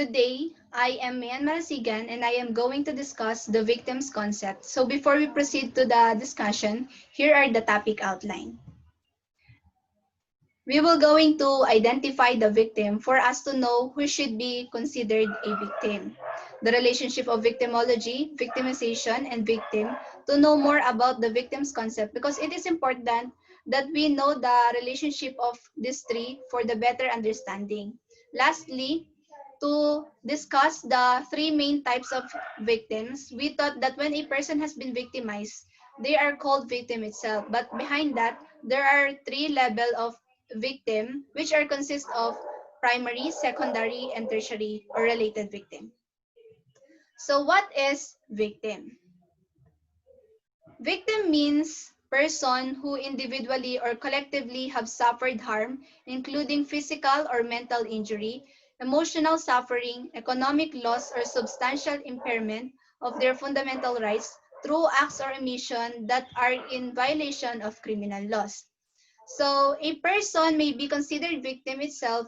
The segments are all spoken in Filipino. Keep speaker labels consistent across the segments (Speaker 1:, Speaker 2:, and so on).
Speaker 1: Good day. I am Mian Marasigan and I am going to discuss the victim's concept. So before we proceed to the discussion, here are the topic outline. We will going to identify the victim for us to know who should be considered a victim. The relationship of victimology, victimization, and victim to know more about the victim's concept because it is important that we know the relationship of these three for the better understanding. Lastly, to discuss the three main types of victims, we thought that when a person has been victimized, they are called victim itself. But behind that, there are three levels of victim, which are consist of primary, secondary, and tertiary or related victim. So what is victim? Victim means person who individually or collectively have suffered harm, including physical or mental injury, emotional suffering, economic loss, or substantial impairment of their fundamental rights through acts or omission that are in violation of criminal laws. So a person may be considered victim itself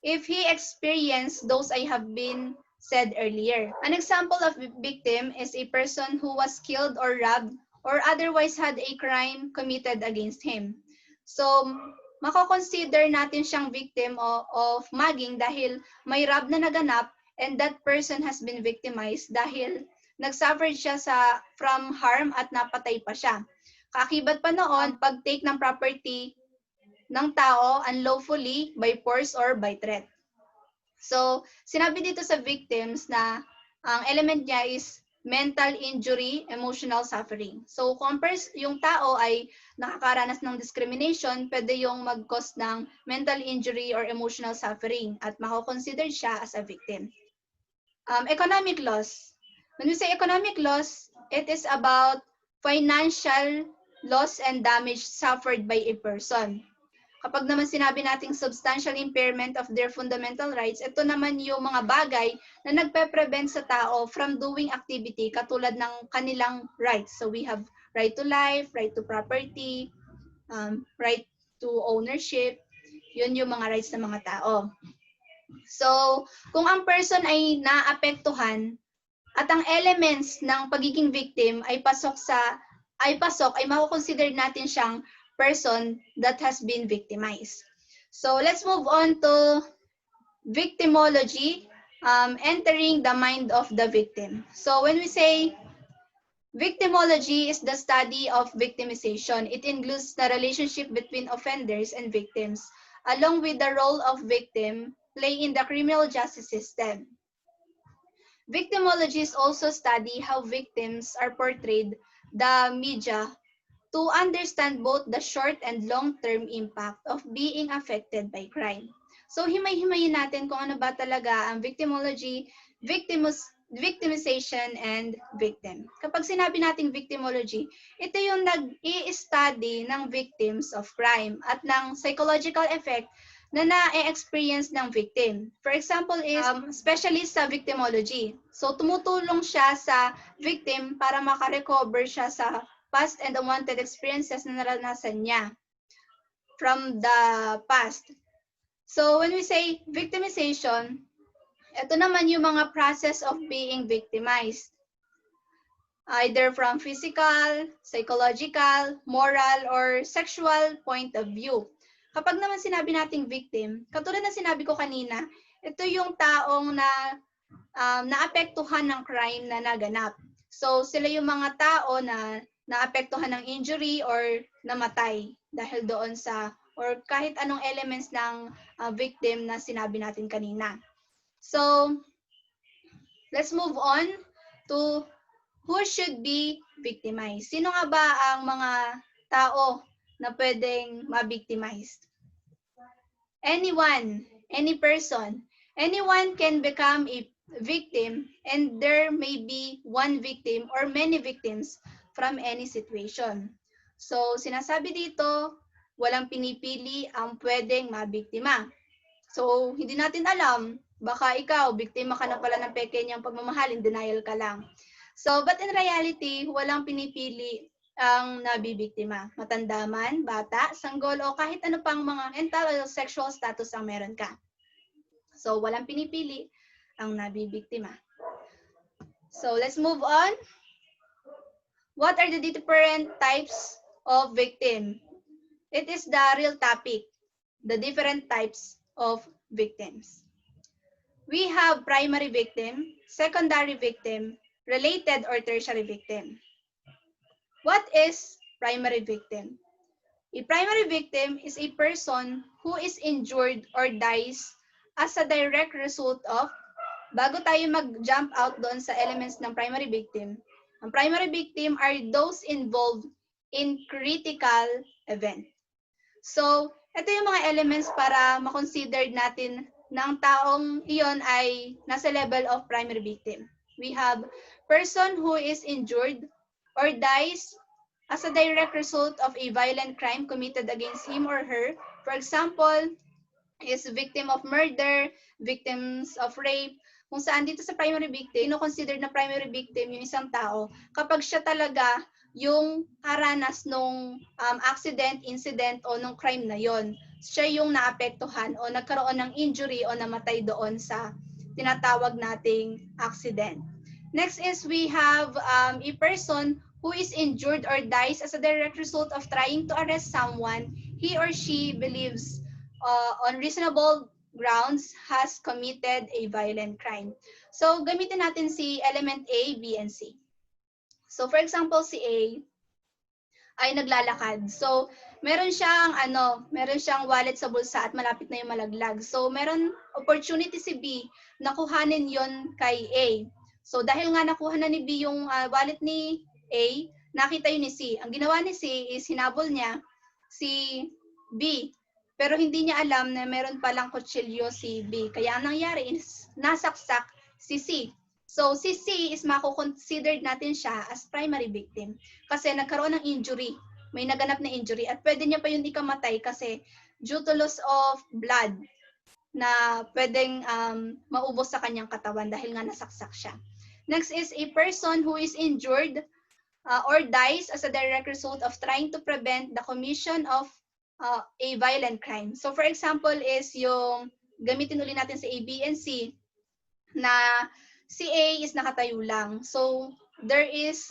Speaker 1: if he experienced those I have been said earlier. An example of victim is a person who was killed or robbed or otherwise had a crime committed against him. So, mako-consider natin siyang victim of mugging dahil may rob na naganap and that person has been victimized dahil nagsuffer siya from harm at napatay pa siya. Kaakibat pa noon, pag-take ng property ng tao unlawfully by force or by threat. So, sinabi dito sa victims na ang element niya is mental injury, emotional suffering. So, kung yung tao ay nakakaranas ng discrimination, pwede yung mag-cause ng mental injury or emotional suffering at mako-consider siya as a victim. Economic loss. When we say economic loss, it is about financial loss and damage suffered by a person. Kapag naman sinabi nating substantial impairment of their fundamental rights, ito naman yung mga bagay na nagpe-prevent sa tao from doing activity katulad ng kanilang rights. So we have right to life, right to property, right to ownership. Yun yung mga rights ng mga tao. So, kung ang person ay naapektuhan at ang elements ng pagiging victim ay ay mako-consider natin siyang person that has been victimized. So let's move on to victimology, entering the mind of the victim. So when we say victimology is the study of victimization, it includes the relationship between offenders and victims, along with the role of victim play in the criminal justice system. Victimologists also study how victims are portrayed the media to understand both the short and long-term impact of being affected by crime. So himay-himayin natin kung ano ba talaga ang victimology, victimization, and victim. Kapag sinabi nating victimology, ito yung nag-i-study ng victims of crime at ng psychological effect na na-experience ng victim. For example is specialist sa victimology. So tumutulong siya sa victim para makarecover siya sa past and unwanted experiences na naranasan niya from the past. So when we say victimization, ito naman yung mga process of being victimized. Either from physical, psychological, moral, or sexual point of view. Kapag naman sinabi nating victim, katulad ng sinabi ko kanina, ito yung taong naapektuhan ng crime na naganap. So sila yung mga tao na naapektuhan ng injury or namatay dahil doon sa or kahit anong elements ng victim na sinabi natin kanina. So, let's move on to who should be victimized. Sino nga ba ang mga tao na pwedeng ma-victimize? Anyone, any person, anyone can become a victim and there may be one victim or many victims from any situation. So, sinasabi dito, walang pinipili ang pwedeng mabiktima. So, hindi natin alam, baka ikaw, biktima ka na pala ng peke niyang pagmamahalin, denial ka lang. So, but in reality, walang pinipili ang nabibiktima. Matanda man, bata, sanggol, o kahit ano pang mga mental o sexual status ang meron ka. So, walang pinipili ang nabibiktima. So let's move on. What are the different types of victim? It is the real topic, the different types of victims. We have primary victim, secondary victim, related or tertiary victim. What is primary victim? A primary victim is a person who is injured or dies as a direct result of, bago tayo mag-jump out doon sa elements ng primary victim, ang primary victim are those involved in critical event. So, ito yung mga elements para makonsider natin na ang taong iyon ay nasa level of primary victim. We have person who is injured or dies as a direct result of a violent crime committed against him or her. For example, is victim of murder, victims of rape, kung saan dito sa primary victim, ino-consider na primary victim yung isang tao kapag siya talaga yung haranas nung accident, incident o nung crime na yon. Siya yung naapektuhan o nagkaroon ng injury o namatay doon sa tinatawag nating accident. Next is we have a person who is injured or dies as a direct result of trying to arrest someone he or she believes on reasonable grounds has committed a violent crime. So, gamitin natin si element A, B, and C. So, for example, si A ay naglalakad. So, meron siyang wallet sa bulsa at malapit na yung malaglag. So, meron opportunity si B na kuhanin yon kay A. So, dahil nga nakuha na ni B yung wallet ni A, nakita yun ni C. Ang ginawa ni C is hinabol niya si B. Pero hindi niya alam na meron palang kutsilyo si B. Kaya ang nangyari is nasaksak si C. So, si C is mako-considered natin siya as primary victim kasi nagkaroon ng injury. May naganap na injury at pwede niya pa yun ikamatay kasi due to loss of blood na pwedeng maubos sa kanyang katawan dahil nga nasaksak siya. Next is a person who is injured or dies as a direct result of trying to prevent the commission of a violent crime. So, for example is yung, gamitin ulit natin sa A, B, and C na si A is nakatayo lang. So, there is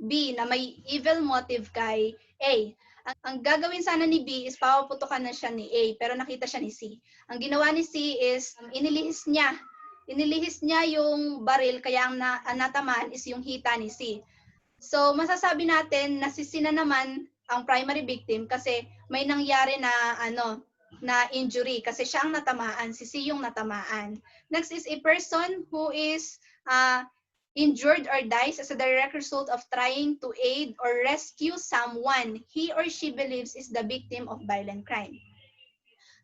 Speaker 1: B na may evil motive kay A. Ang gagawin sana ni B is papaputukan na siya ni A, pero nakita siya ni C. Ang ginawa ni C is inilihis niya yung baril, kaya ang natamaan is yung hita ni C. So, masasabi natin na si C na naman ang primary victim kasi may nangyari na injury kasi siya ang natamaan, si C yung natamaan. Next is a person who is injured or dies as a direct result of trying to aid or rescue someone he or she believes is the victim of violent crime.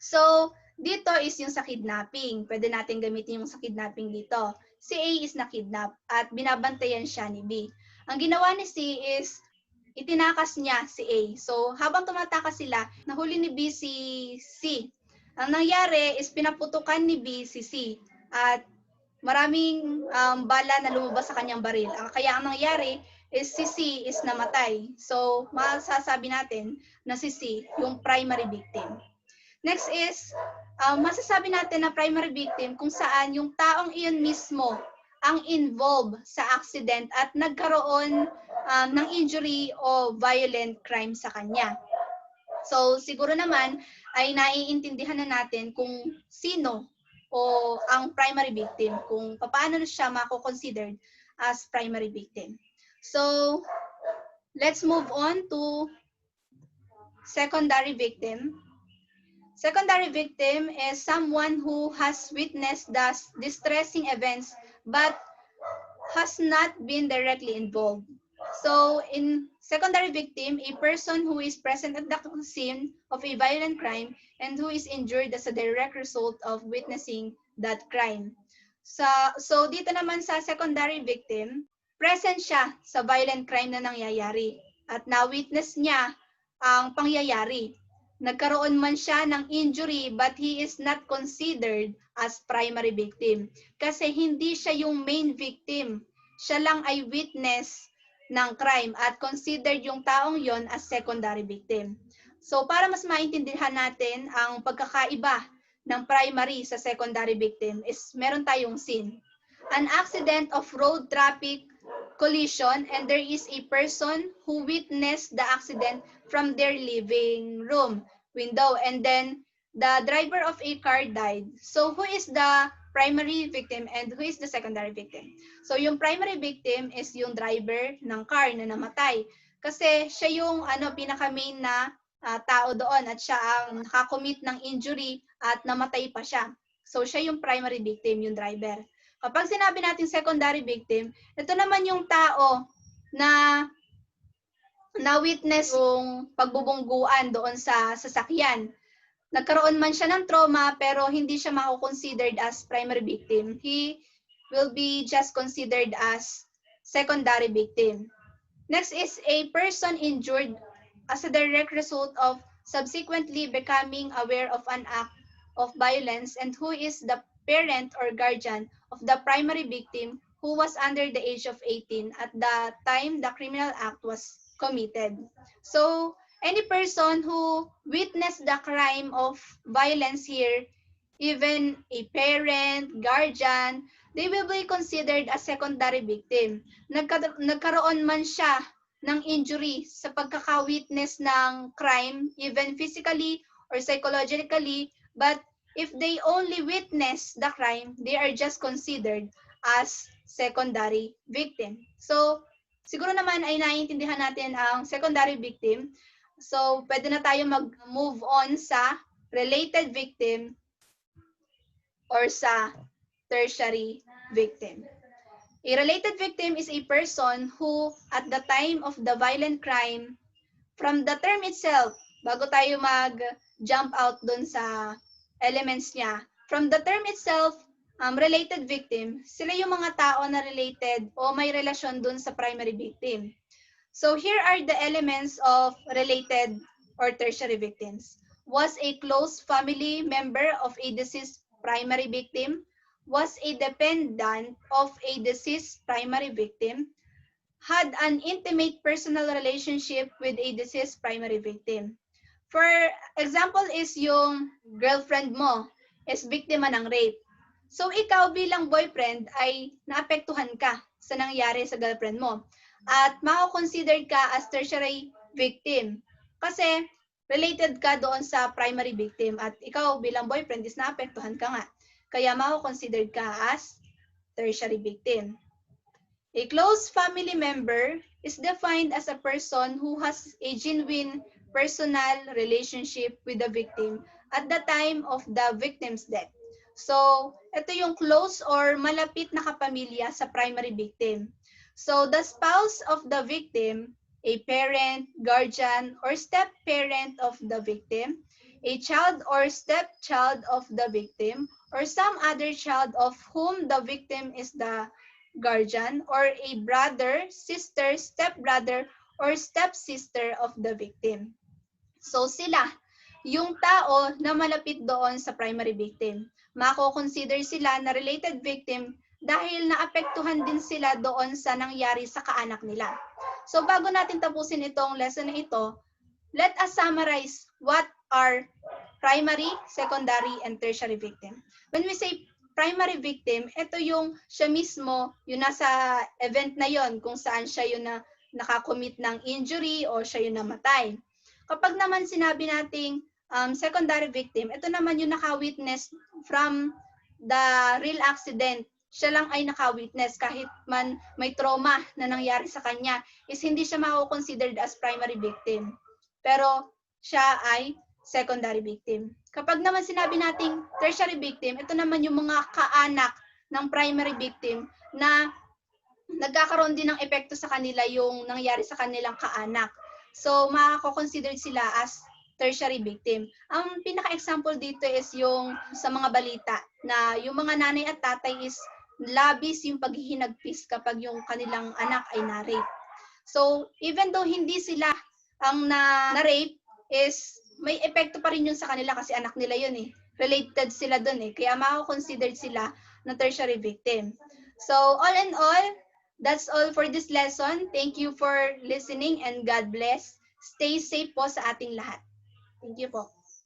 Speaker 1: So, dito is yung sa kidnapping. Pwede natin gamitin yung sa kidnapping dito. Si A is na-kidnap at binabantayan siya ni B. Ang ginawa ni C is itinakas niya si A. So, habang tumatakas sila, nahuli ni B si C. Ang nangyari is pinaputukan ni B si C. At maraming bala na lumabas sa kanyang baril. Kaya ang nangyari is si C is namatay. So, masasabi natin na si C yung primary victim. Next is, masasabi natin na primary victim kung saan yung taong iyon mismo ang involved sa accident at nagkaroon ng injury o violent crime sa kanya. So, siguro naman ay naiintindihan na natin kung sino o ang primary victim, kung paano siya mako-considered as primary victim. So, let's move on to secondary victim. Secondary victim is someone who has witnessed the distressing events but has not been directly involved. So, in secondary victim, a person who is present at the scene of a violent crime and who is injured as a direct result of witnessing that crime. So dito naman sa secondary victim, present siya sa violent crime na nangyayari at na-witness niya ang pangyayari. Nagkaroon man siya ng injury but he is not considered as primary victim kasi hindi siya yung main victim. Siya lang ay witness ng crime at considered yung taong yon as secondary victim. So para mas maintindihan natin ang pagkakaiba ng primary sa secondary victim is meron tayong scene. An accident of road traffic collision and there is a person who witnessed the accident from their living room window and then the driver of a car died. So who is the primary victim and who is the secondary victim? So yung primary victim is yung driver ng car na namatay kasi siya yung pinaka main na tao doon at siya ang nakakommit ng injury at namatay pa siya. So siya yung primary victim, yung driver. Kapag sinabi natin secondary victim, ito naman yung tao na na-witness yung pagbubungguan doon sa sasakyan. Nagkaroon man siya ng trauma pero hindi siya mako-considered as primary victim. He will be just considered as secondary victim. Next is a person injured as a direct result of subsequently becoming aware of an act of violence and who is the parent or guardian of the primary victim who was under the age of 18 at the time the criminal act was committed. So, any person who witnessed the crime of violence here, even a parent, guardian, they will be considered as secondary victim. Nagkaroon man siya ng injury sa pagkaka-witness ng crime, even physically or psychologically, but if they only witness the crime, they are just considered as secondary victim. So, siguro naman ay naiintindihan natin ang secondary victim. So, pwede na tayo mag-move on sa related victim or sa tertiary victim. A related victim is a person who, at the time of the violent crime, from the term itself, bago tayo mag-jump out dun sa elements niya, from the term itself, related victim, sila yung mga tao na related o may relasyon dun sa primary victim. So here are the elements of related or tertiary victims. Was a close family member of a deceased primary victim, was a dependent of a deceased primary victim, had an intimate personal relationship with a deceased primary victim. For example is yung girlfriend mo is biktima ng rape. So ikaw bilang boyfriend ay naapektuhan ka sa nangyari sa girlfriend mo at mako-consider ka as tertiary victim kasi related ka doon sa primary victim at ikaw bilang boyfriend is naapektuhan ka nga. Kaya mako-consider ka as tertiary victim. A close family member is defined as a person who has a genuine personal relationship with the victim at the time of the victim's death. So, ito yung close or malapit na kapamilya sa primary victim. So, the spouse of the victim, a parent, guardian, or step-parent of the victim, a child or stepchild of the victim, or some other child of whom the victim is the guardian, or a brother, sister, stepbrother, or stepsister of the victim. So sila, yung tao na malapit doon sa primary victim. Mako-consider sila na related victim dahil naapektuhan din sila doon sa nangyari sa kaanak nila. So bago natin tapusin itong lesson na ito, let us summarize what are primary, secondary, and tertiary victim. When we say primary victim, ito yung siya mismo, yung nasa event na yon kung saan siya yung nakakommit ng injury o siya yung namatay. Kapag naman sinabi nating secondary victim, ito naman yung naka-witness from the real accident. Siya lang ay naka-witness kahit man may trauma na nangyari sa kanya is hindi siya mako-considered as primary victim. Pero siya ay secondary victim. Kapag naman sinabi nating tertiary victim, ito naman yung mga kaanak ng primary victim na nagkakaroon din ng epekto sa kanila yung nangyari sa kanilang kaanak. So, mako-consider sila as tertiary victim. Ang pinaka-example dito is yung sa mga balita na yung mga nanay at tatay is labis yung paghihinagpis kapag yung kanilang anak ay na-rape. So, even though hindi sila ang na-rape is may epekto pa rin yun sa kanila kasi anak nila yun eh. Related sila dun eh. Kaya mako-consider sila na tertiary victim. So, all in all, that's all for this lesson. Thank you for listening and God bless. Stay safe po sa ating lahat. Thank you po.